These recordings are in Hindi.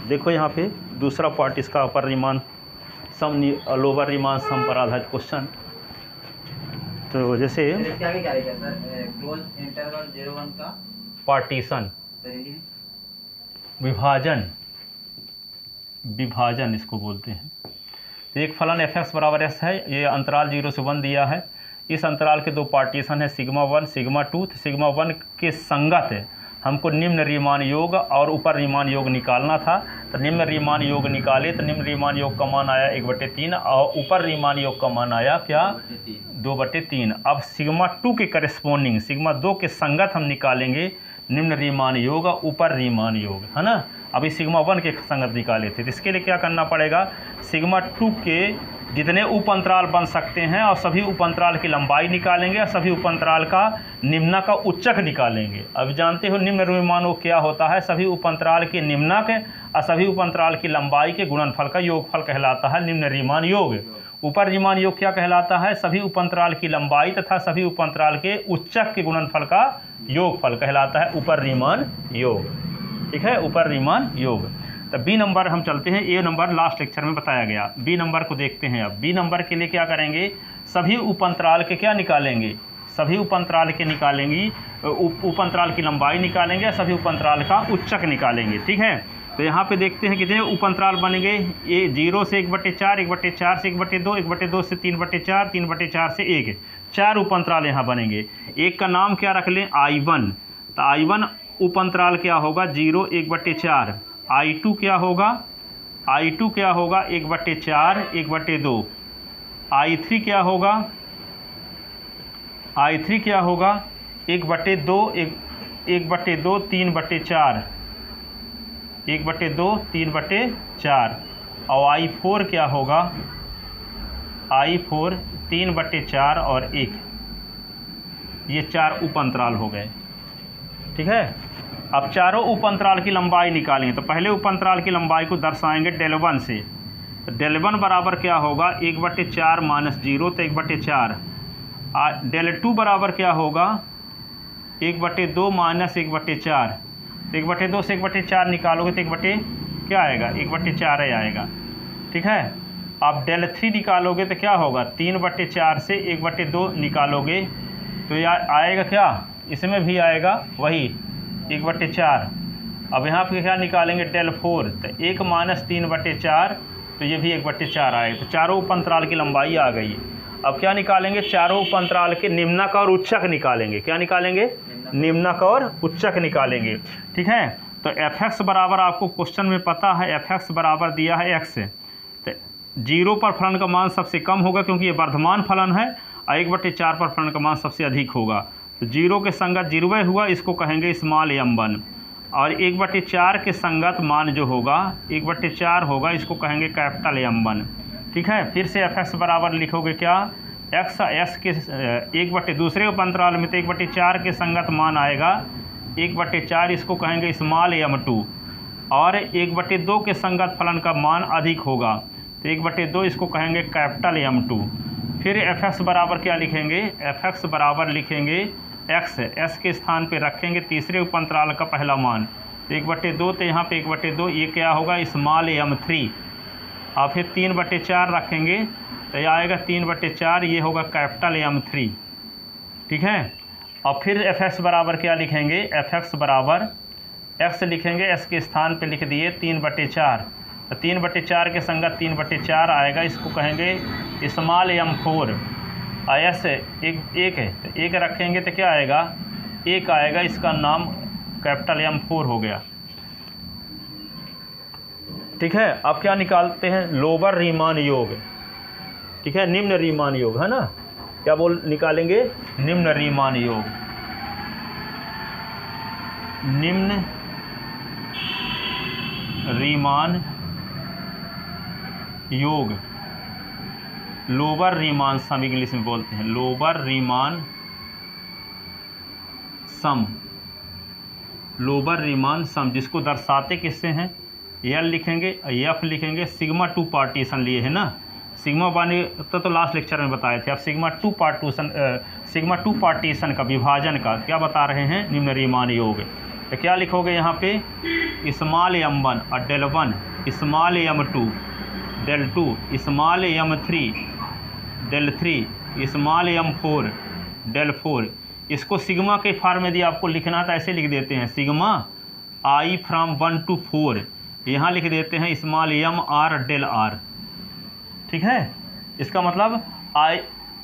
देखो यहाँ पे दूसरा पार्ट इसका अपर रीमान सम लोअर रीमान सम पर आधारित क्वेश्चन। तो जैसे क्लोज इंटरवल 0-1 का पार्टीशन, विभाजन इसको बोलते हैं। तो एक फलन f(x) बराबर s है, ये अंतराल 0 से 1 दिया है। इस अंतराल के दो पार्टीशन है सिग्मा 1 सिग्मा 2। तो सिग्मा 1 के संगत है हमको निम्न रीमान योग और ऊपर रीमान योग निकालना था। तो निम्न रीमान योग निकाले तो निम्न रीमान योग का मान आया 1/3 और ऊपर रीमान योग का मान आया क्या 2/3। अब सिग्मा 2 के करेस्पॉन्डिंग सिग्मा 2 के संगत हम निकालेंगे निम्न रीमान योग और ऊपर रीमान योग, है ना। अभी सिग्मा 1 के संगत निकाले थे, तो इसके लिए क्या करना पड़ेगा, सिग्मा 2 के जितने उप अंतराल बन सकते हैं और सभी उप अंतराल की लंबाई निकालेंगे और सभी उप अंतराल का निम्नक का उच्चक निकालेंगे। अब जानते हो निम्न रीमान योग क्या होता है, सभी उप अंतराल के निम्नक और सभी उप अंतराल की लंबाई के गुणनफल का योगफल कहलाता है निम्न रीमान योग। ऊपर रीमान योग क्या कहलाता है, सभी उप अंतराल की लंबाई तथा सभी उप अंतराल के उच्चक के गुणनफल का योगफल कहलाता है ऊपर रीमान योग। ठीक है, ऊपर रीमान योग। तो बी नंबर हम चलते हैं, ए नंबर लास्ट लेक्चर में बताया गया। बी नंबर को देखते हैं। अब बी नंबर के लिए क्या करेंगे, सभी उप अंतराल के क्या निकालेंगे, सभी उप अंतराल के निकालेंगी, उप अंतराल की लंबाई निकालेंगे, सभी उप अंतराल का उच्चक निकालेंगे। ठीक है, तो यहाँ पे देखते हैं कितने उप अंतराल बनेंगे, ये 0 से 1/4, 1/4 से 1/2, 1/2 से 3/4, 3/4 से 1, 4 उप अंतराल यहाँ बनेंगे। एक का नाम क्या रख लें, I1। तो I1 उप अंतराल क्या होगा 0, 1/4। I2 क्या होगा, I2 क्या होगा 1/4, 1/2। I3 क्या होगा, I3 क्या होगा 1/2, 1/2, 3/4, 1/2, 3/4। और I4 क्या होगा, I4 3/4 और 1। ये 4 उप अंतराल हो गए। ठीक है, अब चारों उप अंतराल की लंबाई निकालेंगे। तो पहले उप अंतराल की लंबाई को दर्शाएंगे del1 से। तो del1 बराबर क्या होगा 1/4 - 0, तो 1/4। del2 बराबर क्या होगा 1/2 - 1/4। तो 1/2 से 1/4 निकालोगे तो क्या आएगा 1/4 ही आएगा। ठीक है, अब del3 निकालोगे तो क्या होगा 3/4 से 1/2 निकालोगे तो यह आएगा क्या, इसमें भी आएगा वही 1/4। अब यहाँ पे क्या निकालेंगे del4, तो 1 - 3/4, तो ये भी 1/4 आएगा। तो चारों उप अंतराल की लंबाई आ गई। अब क्या निकालेंगे, चारों उप अंतराल के निम्नक और उच्चक निकालेंगे। क्या निकालेंगे, निम्नक और उच्चक निकालेंगे। ठीक है, तो f(x) बराबर आपको क्वेश्चन में पता है f(x) बराबर दिया है x। तो 0 पर फलन का मान सबसे कम होगा क्योंकि ये वर्धमान फलन है, और 1/4 पर फलन का मान सबसे अधिक होगा। तो 0 के संगत 0 हुआ, इसको कहेंगे स्मॉल m1। और 1/4 के संगत मान जो होगा 1/4 होगा, इसको कहेंगे कैपिटल M1। ठीक है, फिर से f(x) बराबर लिखोगे क्या, x के दूसरे उप अंतराल में तो 1/4 के संगत मान आएगा 1/4, इसको कहेंगे स्मॉल m2। और 1/2 के संगत फलन का मान अधिक होगा तो 1/2, इसको कहेंगे कैपिटल M2। फिर f(x) बराबर क्या लिखेंगे, f(x) बराबर लिखेंगे x के स्थान पे रखेंगे तीसरे उप अंतराल का पहला मान, तो 1/2, तो यहाँ पे 1/2, ये क्या होगा स्मॉल m3। और फिर 3/4 रखेंगे तो यह आएगा 3/4, ये होगा कैपिटल M3। ठीक है, और फिर f(x) बराबर क्या लिखेंगे, f(x) बराबर x लिखेंगे, x के स्थान पे लिख दिए 3/4। तो 3/4 के संगत 3/4 आएगा, इसको कहेंगे स्मॉल m4। और s एक है तो 1 रखेंगे तो क्या आएगा 1 आएगा, इसका नाम कैपिटल M4 हो गया। ठीक है, अब क्या निकालते हैं, लोअर रीमान योग। ठीक है, निम्न रीमान योग है ना, क्या निकालेंगे, निम्न रीमान योग। निम्न रीमान योग, लोअर रीमान सम इंग्लिश में बोलते हैं, लोअर रीमान सम, लोअर रीमान सम, जिसको दर्शाते किससे हैं, L लिखेंगे, F लिखेंगे। सिग्मा 2 पार्टीशन लिए है ना, सिग्मा 1 तो लास्ट लेक्चर में बताए थे। अब सिग्मा 2 पार्टीशन का विभाजन का क्या बता रहे हैं, निम्न रीमान योग। तो क्या लिखोगे यहाँ पे, स्मॉल m1 और del 1, small m2 del 2, small m3 del 3, small m4 del 4। इसको सिग्मा के फॉर्म में यदि आपको लिखना तो ऐसे लिख देते हैं, सिग्मा i फ्रॉम 1 to 4, यहाँ लिख देते हैं small m r del r। ठीक है, इसका मतलब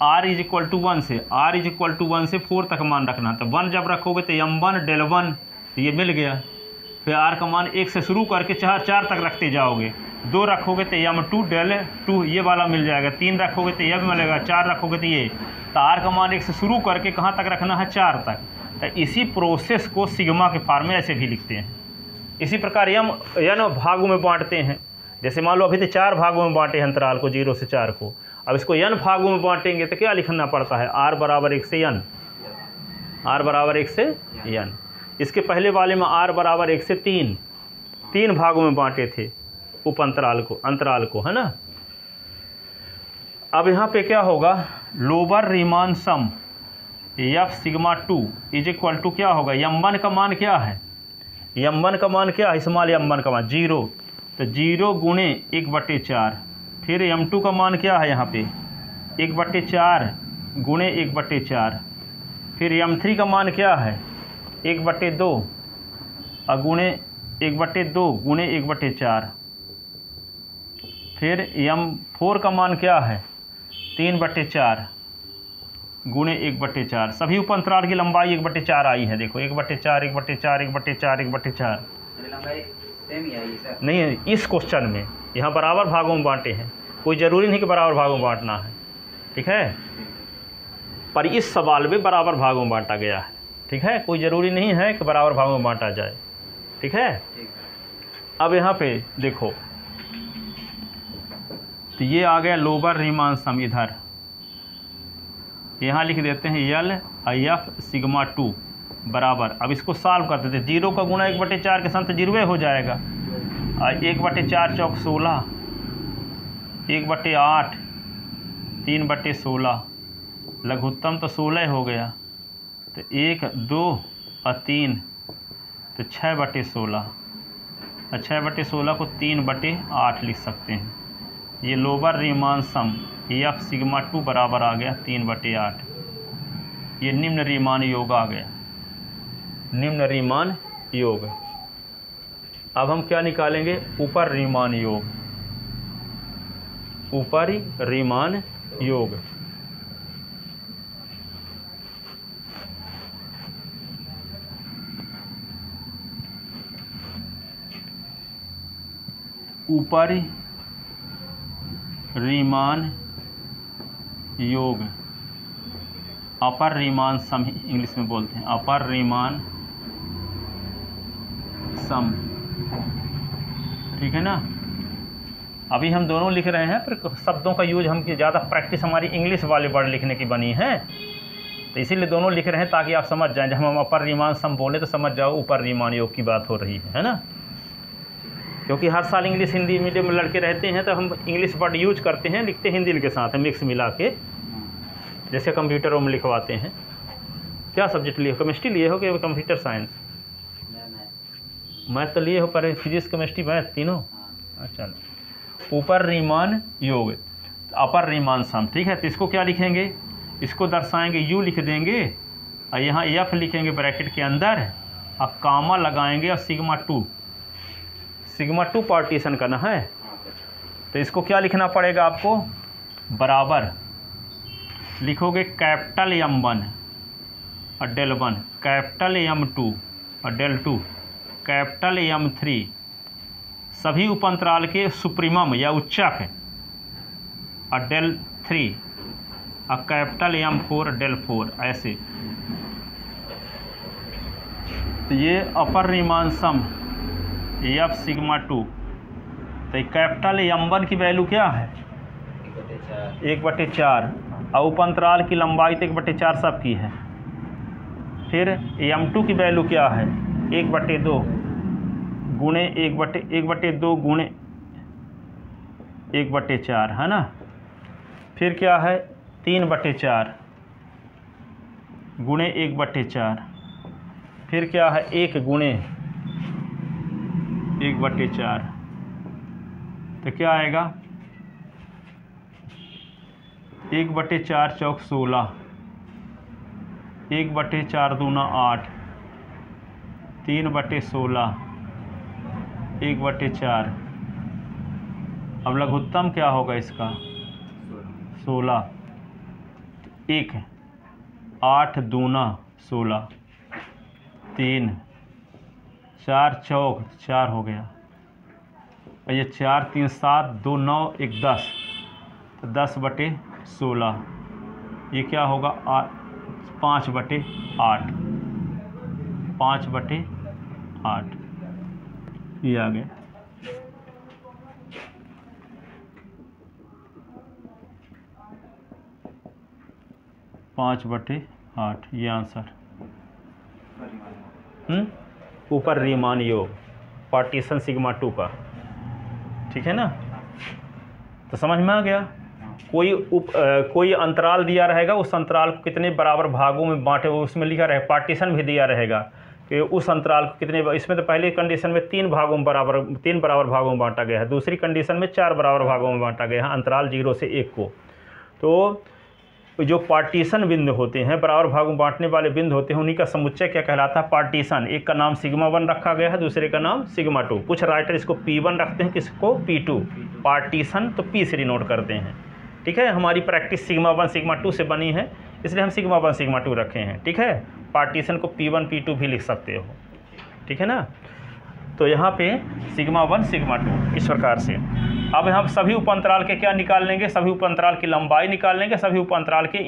r इज इक्वल टू 1 से r इज इक्वल टू 1 से 4 तक मान रखना। तो 1 जब रखोगे तो m1 डेल 1 ये मिल गया। फिर r का मान 1 से शुरू करके 4 तक रखते जाओगे। 2 रखोगे तो m2 डेल 2 ये वाला मिल जाएगा। 3 रखोगे तो ये भी मिलेगा। 4 रखोगे तो ये। तो r का मान 1 से शुरू करके कहाँ तक रखना है, 4 तक। तो इसी प्रोसेस को सिग्मा के फॉर्म में ऐसे भी लिखते हैं। इसी प्रकार n भागों में बांटते हैं। जैसे मान लो अभी तो 4 भागों में बांटे हैं अंतराल को, 0 से 4 को। अब इसको n भागों में बांटेंगे तो क्या लिखना पड़ता है, r बराबर 1 से n, r बराबर 1 से n। इसके पहले वाले में r बराबर 1 से 3 भागों में बांटे थे उप अंतराल को, है ना। अब यहाँ पे क्या होगा, lower Riemann sum f sigma 2 is equal to क्या होगा, m1 का मान क्या है, m1 का मान क्या है, स्मॉल m1 का मान 0, तो 0 गुणे 1/4। फिर m2 का मान क्या है यहाँ पे 1/4 गुणे 1/4। फिर m3 का मान क्या है 1/2 गुणे 1/2 गुणे 1/4। फिर m4 का मान क्या है 3/4 गुणे 1/4। सभी उप अंतराल की लंबाई 1/4 आई है। देखो 1/4 1/4 1/4 1/4 सेम ही आई है सर। नहीं है इस क्वेश्चन में, यहाँ बराबर भागों में बांटे हैं। कोई ज़रूरी नहीं कि बराबर भागों में बांटना है, ठीक है, पर इस सवाल में बराबर भागों में बांटा गया है। ठीक है, कोई ज़रूरी नहीं है कि बराबर भागों में बांटा जाए। ठीक है, अब यहाँ पे देखो तो ये आ गया लोअर रीमान सम। इधर यहाँ लिख देते हैं यल IF सिग्मा 2 बराबर। अब इसको सॉल्व करते थे, 0 का गुणा 1/4 के साथ 0 हो जाएगा। 1/4 चौक 16, 1/8 3/16, लघुत्तम तो 16 हो गया। तो 1 2 और 3 तो 6/16, 6/16 को 3/8 लिख सकते हैं। ये lower Riemann sum F sigma 2 बराबर आ गया 3/8। ये निम्न रीमान योग आ गया, निम्न रीमान योग। अब हम क्या निकालेंगे, ऊपर रीमान योग, ऊपरी रीमान योग। ऊपरी रीमान योग, अपर रीमान सम इंग्लिश में बोलते हैं, अपर रीमान सम। ठीक है ना। अभी हम दोनों लिख रहे हैं, पर शब्दों का यूज हम ज़्यादा प्रैक्टिस हमारी इंग्लिश वाले वर्ड लिखने की बनी है, तो इसीलिए दोनों लिख रहे हैं ताकि आप समझ जाएं। जब हम अपर रीमान सम बोले तो समझ जाओ ऊपर रीमान योग की बात हो रही है ना। क्योंकि हर साल इंग्लिश हिंदी मीडियम में लड़के रहते हैं तो हम इंग्लिश वर्ड यूज करते हैं, लिखते हिंदी के साथ मिक्स मिला के, जैसे कंप्यूटरों में लिखवाते हैं। क्या सब्जेक्ट लिए हो, केमिस्ट्री लिए हो कि कंप्यूटर साइंस? मैथ तो लिए हो, पर फिजिक्स केमिस्ट्री मैथ तीनों। अच्छा, ऊपर रीमान योग, अपर रीमान सम। ठीक है, तो इसको क्या लिखेंगे, इसको दर्शाएंगे यू लिख देंगे और यहाँ एफ लिखेंगे ब्रैकेट के अंदर और कामा लगाएंगे और सिग्मा 2 पार्टीशन करना है। तो इसको क्या लिखना पड़ेगा आपको, बराबर लिखोगे कैपिटल M1 और डेल 1, कैपिटल M2 और डेल 2, कैपिटल M3 सभी उपअंतराल के सुप्रीमम या उच्चक और डेल 3 और कैपिटल M4 डेल 4। ऐसे तो ये अपर रीमान सम F सिग्मा 2। तो कैपिटल M1 की वैल्यू क्या है 1/4 और उपअंतराल की लंबाई तो 1/4 सबकी है। फिर M2 की वैल्यू क्या है 1/2 गुणे 1/2 गुणे 1/4 है ना। फिर क्या है 3/4 गुणे 1/4। फिर क्या है 1 गुणे 1/4, तो क्या आएगा 1/4 चौक 16, 1/4 दूना 8, 3/16, 1/4। अब लघुत्तम क्या होगा इसका 16, 1 8 दूना 16, 3 4 चौक 4 हो गया, और ये 4 3 7 2 9 1 10, तो 10/16, ये क्या होगा 5/8, 5/8 ये आ गया। पाँच बटे आठ ये आंसर। ऊपर रीमान योग पार्टीशन सिग्मा 2 का, ठीक है ना। तो समझ में आ गया। कोई अंतराल दिया रहेगा, उस अंतराल को कितने बराबर भागों में बांटे, उसमें लिखा रहेगा। पार्टीशन भी दिया रहेगा कि उस अंतराल को कितने, इसमें तो पहले कंडीशन में 3 बराबर भागों में बांटा गया है, दूसरी कंडीशन में 4 बराबर भागों में बांटा गया है अंतराल 0 से 1 को। तो जो पार्टीशन बिंदु होते हैं, बराबर भागों में बांटने वाले बिंदु होते हैं, उन्हीं का समुच्चय क्या कहलाता है पार्टीशन। एक का नाम सिग्मा 1 रखा गया है, दूसरे का नाम सिग्मा 2। कुछ राइटर इसको P1 रखते हैं, किसको P2। पार्टीशन तो P से डिनोट करते हैं, ठीक है। हमारी प्रैक्टिस सिग्मा 1 सिग्मा 2 से बनी है, इसलिए हम सिग्मा 1 सिग्मा 2 रखे हैं, ठीक है। पार्टीशन को P1 P2 भी लिख सकते हो, ठीक है ना। तो यहाँ पे सिग्मा 1 सिग्मा 2 इस प्रकार से। अब यहाँ सभी उपअंतराल के क्या निकाल लेंगे, सभी उपअंतराल की लंबाई निकाल लेंगे, सभी उपअंतराल के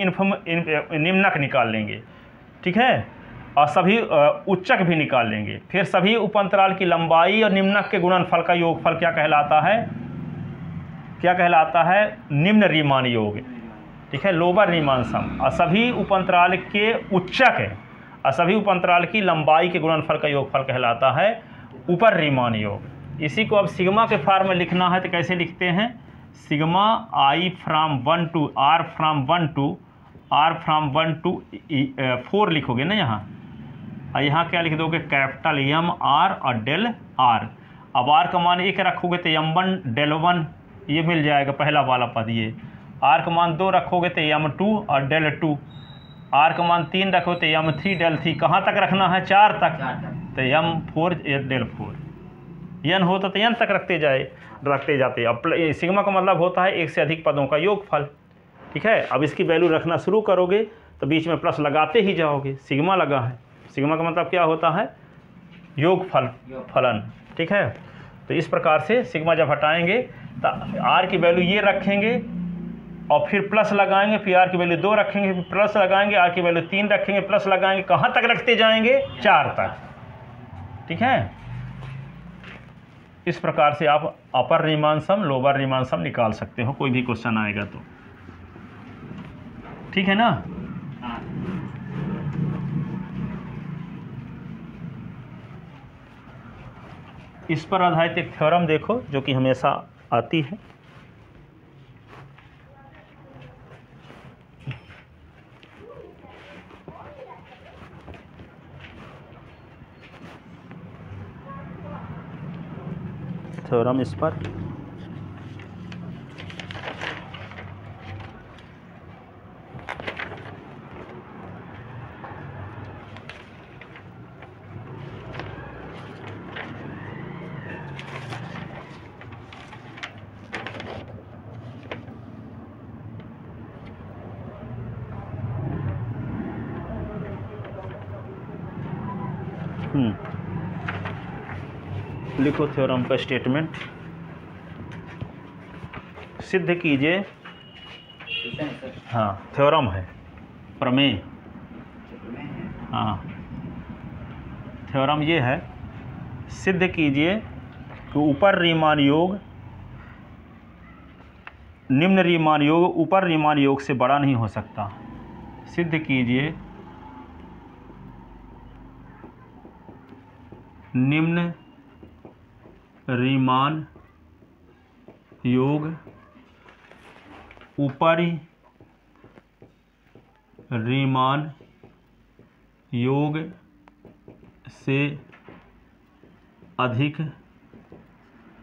निम्नक निकाल लेंगे, ठीक है। और सभी उच्चक भी निकाल लेंगे। फिर सभी उपअंतराल की लंबाई और निम्नक के गुणनफल का योगफल क्या कहलाता है, क्या कहलाता है निम्न रीमान योग, ठीक है, लोअर रीमान सम। और सभी उपअंतराल के उच्चक है और सभी उपअंतराल की लंबाई के गुणनफल का योगफल कहलाता है ऊपर रीमान योग। इसी को अब सिग्मा के फॉर्म में लिखना है तो कैसे लिखते हैं, sigma I from 1 to R from 1 to R from 1 to 4 लिखोगे ना यहाँ, और यहाँ क्या लिख दोगे कैपिटल M R और डेल R। अब R का मान 1 रखोगे तो M1 डेल 1 ये मिल जाएगा, पहला वाला पद ये। R का मान 2 रखोगे तो M2 और डेल 2। R का मान 3 रखो तो M3 डेल 3। कहाँ तक रखना है 4 तक, तो M4 डेल 4। n होता तो n तक रखते जाते। अब सिग्मा का मतलब होता है एक से अधिक पदों का योगफल, ठीक है। अब इसकी वैल्यू रखना शुरू करोगे तो बीच में प्लस लगाते ही जाओगे। सिग्मा लगा है, सिग्मा का मतलब क्या होता है योगफल, फलन, ठीक है। तो इस प्रकार से सिग्मा जब हटाएंगे तो r की वैल्यू ये रखेंगे और फिर प्लस लगाएंगे, फिर r की वैल्यू 2 रखेंगे, फिर प्लस लगाएंगे, r की वैल्यू 3 रखेंगे, प्लस लगाएंगे, कहाँ तक रखते जाएंगे 4 तक, ठीक है। इस प्रकार से आप अपर रीमान सम लोअर रीमान सम निकाल सकते हो, कोई भी क्वेश्चन आएगा तो, ठीक है ना। इस पर आधारित एक थ्योरम देखो जो कि हमेशा आती है। थ्योरम इस पर लिखो थ्योरम का स्टेटमेंट। सिद्ध कीजिए, हाँ थ्योरम है, प्रमेय, हाँ थ्योरम ये है, सिद्ध कीजिए कि ऊपर रीमान योग निम्न रीमान योग ऊपर रीमान योग से बड़ा नहीं हो सकता। सिद्ध कीजिए निम्न रीमान योग ऊपरी रीमान योग से अधिक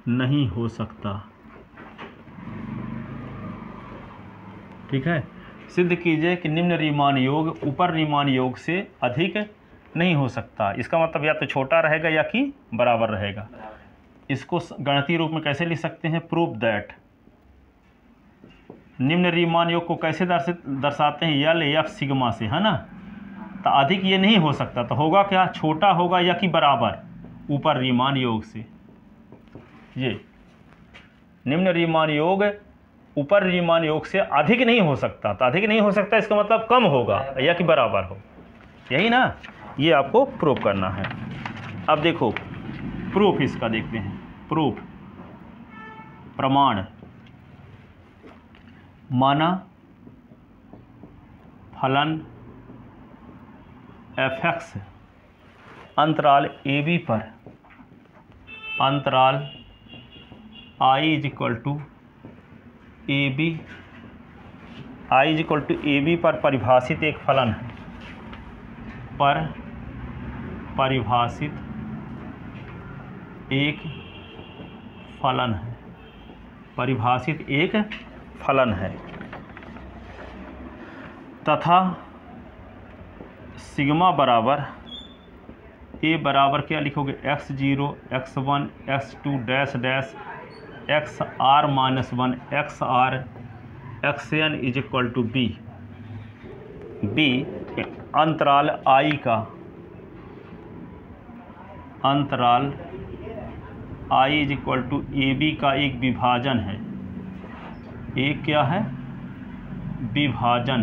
नहीं हो सकता। ठीक है, सिद्ध कीजिए कि निम्न रीमान योग ऊपर रीमान योग से अधिक नहीं हो सकता। इसका मतलब या तो छोटा रहेगा या कि बराबर रहेगा। इसको गणितीय रूप में कैसे लिख सकते हैं? Proof that. निम्न रीमान योग को कैसे दर्शाते हैं? यल एफ सिग्मा से, है ना। तो अधिक ये नहीं हो सकता, तो होगा क्या? छोटा होगा या कि बराबर ऊपर रीमान योग से। ये निम्न रीमान योग ऊपर रीमान योग से अधिक नहीं हो सकता, तो अधिक नहीं हो सकता इसका मतलब कम होगा या कि बराबर हो, यही ना। ये आपको प्रूफ करना है। अब देखो प्रूफ इसका देखते हैं। प्रूफ प्रमाण। माना फलन fx अंतराल AB पर, अंतराल i is equal to AB, i is equal to AB पर परिभाषित एक फलन है, पर परिभाषित एक फलन है, परिभाषित एक फलन है, तथा सिग्मा बराबर ए बराबर क्या लिखोगे? x0 x1 x2 dash dash xr minus 1 xr xn is equal to B. B अंतराल I का, अंतराल I is equal to AB का एक विभाजन है। एक क्या है? विभाजन,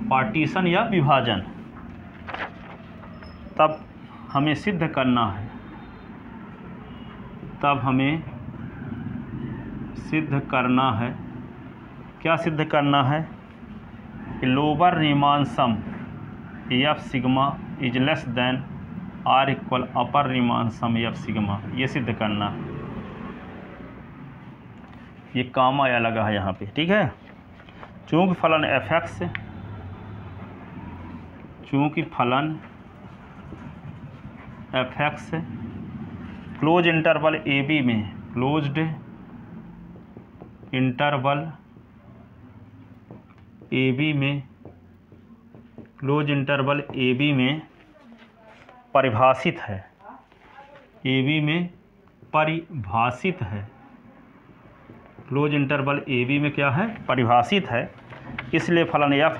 पार्टीशन या विभाजन। तब हमें सिद्ध करना है, तब हमें सिद्ध करना है, क्या सिद्ध करना है? Lower Riemann sum F sigma is less than or equal upper Riemann sum F sigma, ये सिद्ध करना है। ये काम आया लगा है यहाँ पे, ठीक है। चूँकि फलन fx, चूँकि फलन fx क्लोज इंटरवल AB में, क्लोज्ड इंटरवल AB में, क्लोज इंटरवल AB में परिभाषित है, AB में परिभाषित है, क्लोज इंटरवल AB में क्या है? परिभाषित है। इसलिए फलन f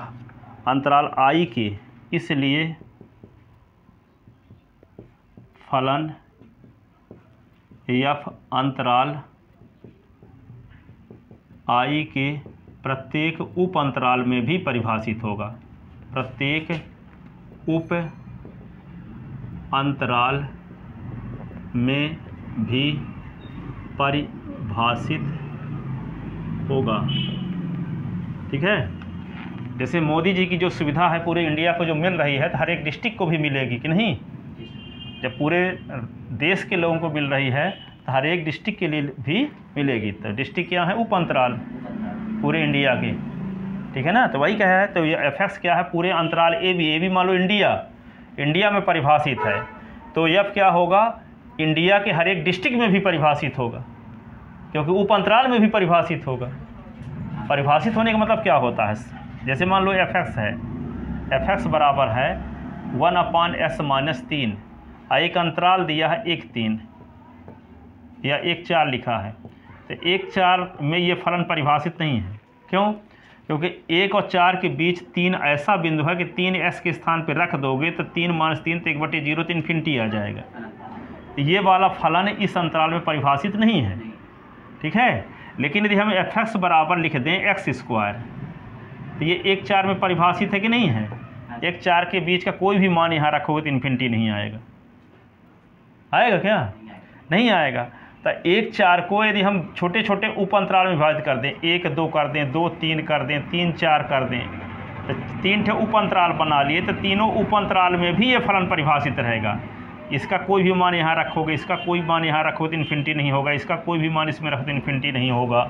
अंतराल I के, इसलिए फलन f अंतराल I के प्रत्येक उप अंतराल में भी परिभाषित होगा, प्रत्येक उप अंतराल में भी परिभाषित होगा। ठीक है। जैसे मोदी जी की जो सुविधा है पूरे इंडिया को जो मिल रही है, तो हर एक डिस्ट्रिक्ट को भी मिलेगी कि नहीं? जब पूरे देश के लोगों को मिल रही है तो हर एक डिस्ट्रिक्ट के लिए भी मिलेगी। तो डिस्ट्रिक्ट क्या है? उप अंतराल पूरे इंडिया के, ठीक है ना। तो वही क्या है, तो ये fx क्या है? पूरे अंतराल AB मान लो इंडिया में परिभाषित है, तो f क्या होगा? इंडिया के हर एक डिस्ट्रिक्ट में भी परिभाषित होगा, क्योंकि उप अंतराल में भी परिभाषित होगा। परिभाषित होने का मतलब क्या होता है? जैसे मान लो fx है, fx बराबर है 1/s माइनस 3, एक अंतराल दिया है 1-3 या 1-4 लिखा है, तो 1-4 में ये फलन परिभाषित नहीं है। क्यों? क्योंकि 1 और 4 के बीच 3 ऐसा बिंदु है कि 3s के स्थान पर रख दोगे तो 3-3 तो 1/0 तो इन्फिनिटी आ जाएगा। ये वाला फलन इस अंतराल में परिभाषित नहीं है, ठीक है। लेकिन यदि हम fx बराबर लिख दें x², तो ये 1-4 में परिभाषित है कि नहीं है? 1-4 के बीच का कोई भी मान यहाँ रखोगे तो इन्फिनिटी नहीं आएगा। आएगा क्या? नहीं आएगा। तो 1-4 को यदि हम छोटे छोटे उप अंतराल में विभाजित कर दें, 1-2 कर दें, 2-3 कर दें, 3-4 कर दें, तो 3 ठे उप अंतराल बना लिए, तो तीनों उप अंतराल में भी ये फलन परिभाषित रहेगा। इसका कोई भी मान यहाँ रखोगे, इसका कोई मान यहाँ रखो तो इन्फिनिटी नहीं होगा, इसका कोई भी मान इसमें रखो तो इन्फिनिटी नहीं होगा।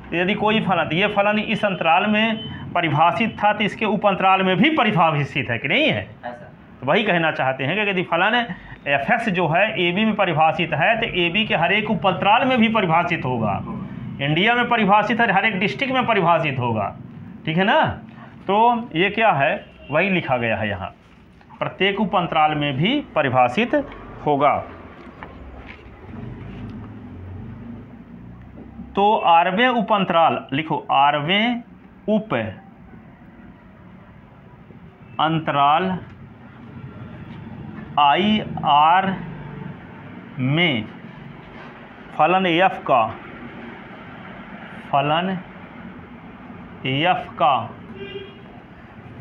तो यदि कोई फलन, तो ये फलन इस अंतराल में परिभाषित था, तो इसके उप अंतराल में भी परिभाषित है कि नहीं है? तो वही कहना चाहते हैं कि यदि फलन fx जो है AB में परिभाषित है तो AB के हर एक उपअंतराल में भी परिभाषित होगा, इंडिया में परिभाषित है, हर एक डिस्ट्रिक्ट में परिभाषित होगा। ठीक है ना। तो ये क्या है, वही लिखा गया है यहाँ, प्रत्येक उपअंतराल में भी परिभाषित होगा। तो 8वें उपअंतराल लिखो, 8वें उप अंतराल IR में फलन f का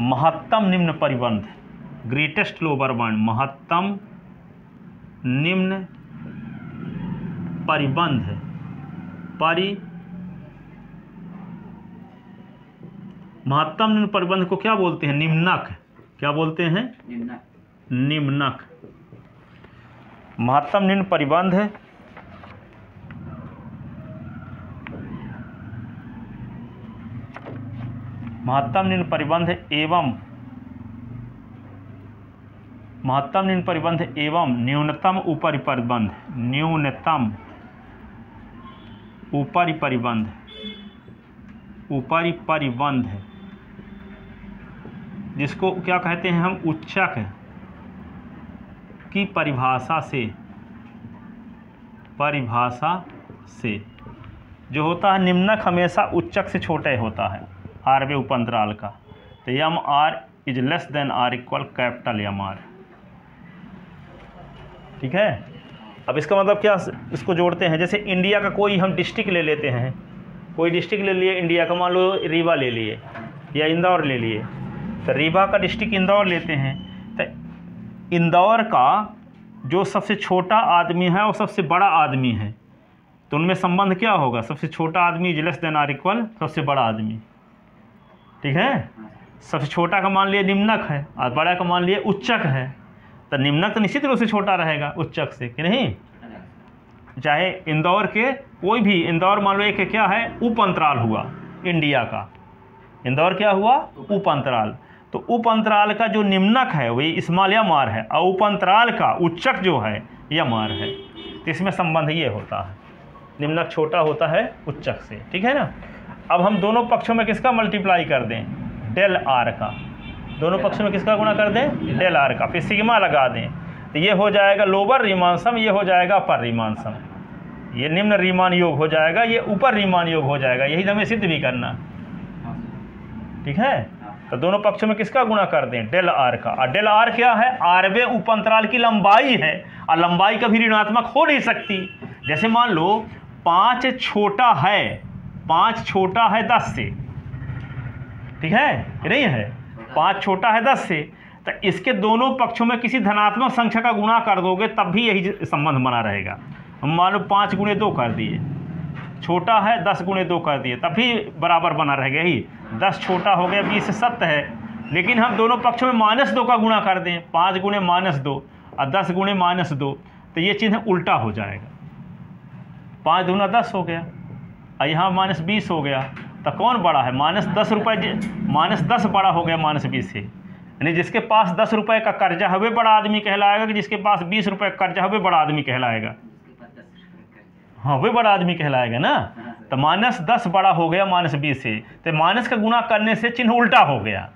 महत्तम निम्न परिबंध, ग्रेटेस्ट लोअर बाउंड, महत्तम निम्न परिबंध महत्तम निम्न परिबंध को क्या बोलते हैं, निम्नक। क्या बोलते हैं, निम्नक। महत्तम निम्न परिबंध एवं महत्तम निम्न परिबंध एवं न्यूनतम ऊपरी परिबंध, न्यूनतम ऊपरी परिबंध, ऊपरी परिबंध जिसको क्या कहते हैं हम, उच्चक की परिभाषा से जो होता है, निम्नक हमेशा उच्चक से छोटा ही होता है 8वें उपअंतराल का। तो M R is less than or equal capital M R. ठीक है। अब इसका मतलब क्या, इसको जोड़ते हैं। जैसे इंडिया का कोई हम डिस्ट्रिक्ट ले लेते हैं, कोई डिस्ट्रिक्ट ले लिए इंडिया का, मान लो रीवा ले लिए या इंदौर ले लिए, तो रीवा का डिस्ट्रिक्ट इंदौर लेते हैं। तो इंदौर का जो सबसे छोटा आदमी है और सबसे बड़ा आदमी है, तो उनमें संबंध क्या होगा, सबसे छोटा आदमी is less than or equal सबसे बड़ा आदमी। ठीक है। सबसे छोटा का मान लिए निम्नक है और बड़ा का मान लिए उच्चक है, तो निम्नक तो निश्चित रूप से छोटा रहेगा उच्चक से, कि नहीं। चाहे इंदौर के कोई भी, इंदौर मान लो एक क्या है, उप अंतराल हुआ इंडिया का, इंदौर क्या हुआ, उप अंतराल। तो उप अंतराल का जो निम्नक है वही स्मॉल यम आर है और उप अंतराल का उच्चक जो है यम आर है। तो इसमें संबंध ये होता है, निम्नक छोटा होता है उच्चक से। ठीक है ना। अब हम दोनों पक्षों में किसका मल्टीप्लाई कर दें, डेल आर का। दोनों पक्षों में किसका गुणा कर दें, डेल आर का, फिर सिग्मा लगा दें। तो ये हो जाएगा लोअर रीमान सम, ये हो जाएगा अपर रीमान सम। ये निम्न रीमान योग हो जाएगा, ये ऊपर रीमान योग हो जाएगा। यही हमें सिद्ध भी करना। ठीक है। तो दोनों पक्षों में किसका गुणा कर दें, डेल आर का। और डेल आर क्या है, 8वें उपअंतराल की लंबाई है, और लंबाई कभी ऋणात्मक हो नहीं सकती। जैसे मान लो 5 छोटा है, 5 छोटा है 10 से। ठीक है, नहीं है, 5 छोटा है 10 से, तो इसके दोनों पक्षों में किसी धनात्मक संख्या का गुणा कर दोगे तब भी यही संबंध बना रहेगा। हम मान लो 5 गुणे 2 कर दिए, छोटा है 10 गुणे 2 कर दिए, तब भी बराबर बना रहेगा। ही 10 छोटा हो गया, 20 सत्य है, लेकिन हम दोनों पक्षों में -2 का गुणा कर दें, 5 गुणे -2 और 10 गुणे -2, तो ये चिन्ह उल्टा हो जाएगा। 5 दूना 10 हो गया और यहाँ -20 हो गया, तो कौन बड़ा है, -10 रुपये, -10 बड़ा हो गया -20 से। यानी जिसके पास 10 रुपये का कर्जा है वे बड़ा आदमी कहलाएगा, कि जिसके पास 20 रुपये का कर्जा है वे बड़ा आदमी कहलाएगा। हाँ, वे बड़ा आदमी कहलाएगा ना। तो -10 बड़ा हो गया -20 से, तो माइनस का गुणा करने से चिन्ह उल्टा हो गया,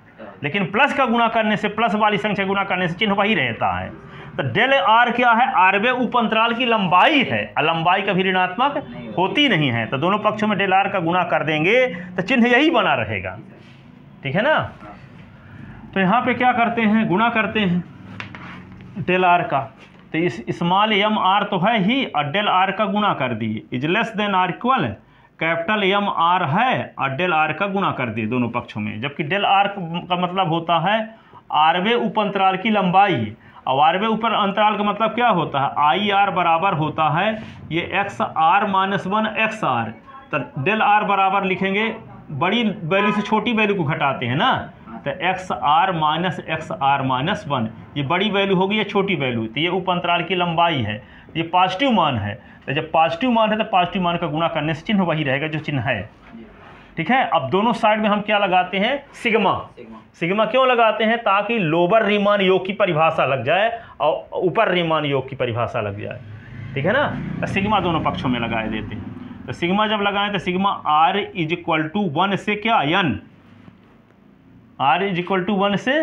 लेकिन प्लस का गुणा करने से, प्लस वाली संख्या गुणा करने से चिन्ह वही रहता है। तो डेल आर क्या है, 8वें उपअंतराल की लंबाई है, और लंबाई कभी ऋणात्मक होती नहीं है। तो दोनों पक्षों में डेल आर का गुणा कर देंगे तो चिन्ह यही बना रहेगा। ठीक है ना। तो यहाँ पे क्या करते हैं, गुणा करते हैं डेल आर का। तो इस स्मॉल यम आर तो है ही, और डेल आर का गुणा कर दिए, is less than or equal capital M R है, और डेल आर का गुणा कर दिए दोनों पक्षों में। जबकि डेल आर का मतलब होता है 8वें उपअंतराल की लंबाई, और 8वें ऊपर अंतराल का मतलब क्या होता है, आई आर बराबर होता है ये एक्स आर -1 एक्स आर। तो डेल आर बराबर लिखेंगे, बड़ी वैल्यू से छोटी वैल्यू को घटाते हैं ना, तो एक्स आर -1 ये बड़ी वैल्यू होगी, ये छोटी वैल्यू। तो ये उपअंतराल की लंबाई है, ये पॉजिटिव मान है। तो जब पॉजिटिव मान है तो पॉजिटिव मान का गुणा करने से चिन्ह वही रहेगा जो चिन्ह है। ठीक है। अब दोनों साइड में हम क्या लगाते हैं, सिग्मा। सिग्मा क्यों लगाते हैं, ताकि लोअर रीमान योग की परिभाषा लग जाए और ऊपर रीमान योग की परिभाषा लग जाए, ठीक है ना। तो सिग्मा दोनों पक्षों में लगाए देते हैं। तो सिग्मा जब लगाएं तो sigma r is equal to 1 से क्या n, r is equal to 1 से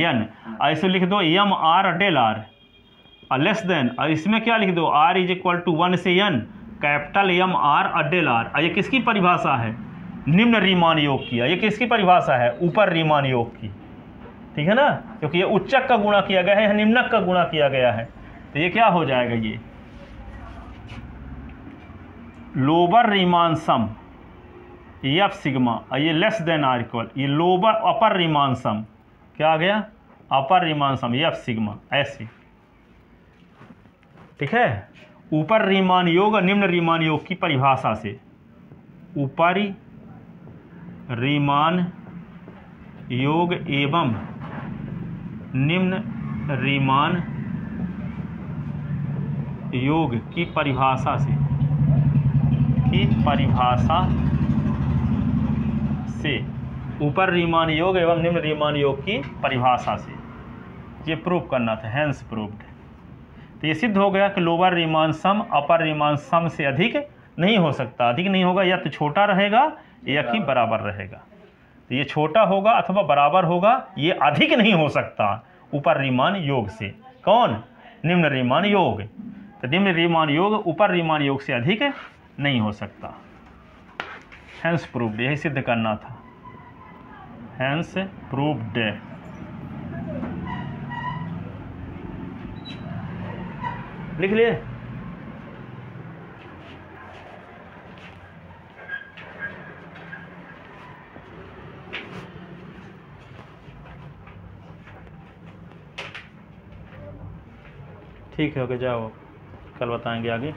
n, ऐसे लिख दो एम आर डेल आर और लेस देन, और इसमें क्या लिख दो r इज इक्वल टू 1 से n कैपिटल एम आर और डेल आर। ये किसकी परिभाषा है, निम्न रीमान योग की। ये किसकी परिभाषा है, ऊपर रीमान योग की, ठीक है ना, क्योंकि ये उच्चक का गुणा किया गया है, निम्नक का गुणा किया गया है। तो ये क्या हो जाएगा, ये lower Riemann sum F sigma, और ये लेस देन आर इक्वल, ये लोअर अपर रीमान सम क्या आ गया, अपर रीमान सम एफ सिग्मा, ऐसे, ठीक है। ऊपर रीमान योग और निम्न रीमान योग की परिभाषा से, ऊपरी रीमान योग एवं निम्न रीमान योग की परिभाषा से, ऊपर रीमान योग एवं निम्न रीमान योग की परिभाषा से ये प्रूव करना था, हैंस प्रूव्ड। तो ये सिद्ध हो गया कि लोअर रीमान सम अपर रीमान सम से अधिक नहीं हो सकता। अधिक नहीं होगा, या तो छोटा रहेगा या कि बराबर रहेगा। तो ये छोटा होगा अथवा बराबर होगा, ये अधिक नहीं हो सकता ऊपर रीमान योग से। कौन, निम्न रीमान योग। तो निम्न रीमान योग ऊपर रीमान योग से अधिक नहीं हो सकता। हैंस प्रूव्ड, यही सिद्ध करना था, हैंस प्रूव्ड। लिख लिए। ठीक है, ओके, जाओ, कल बताएंगे आगे।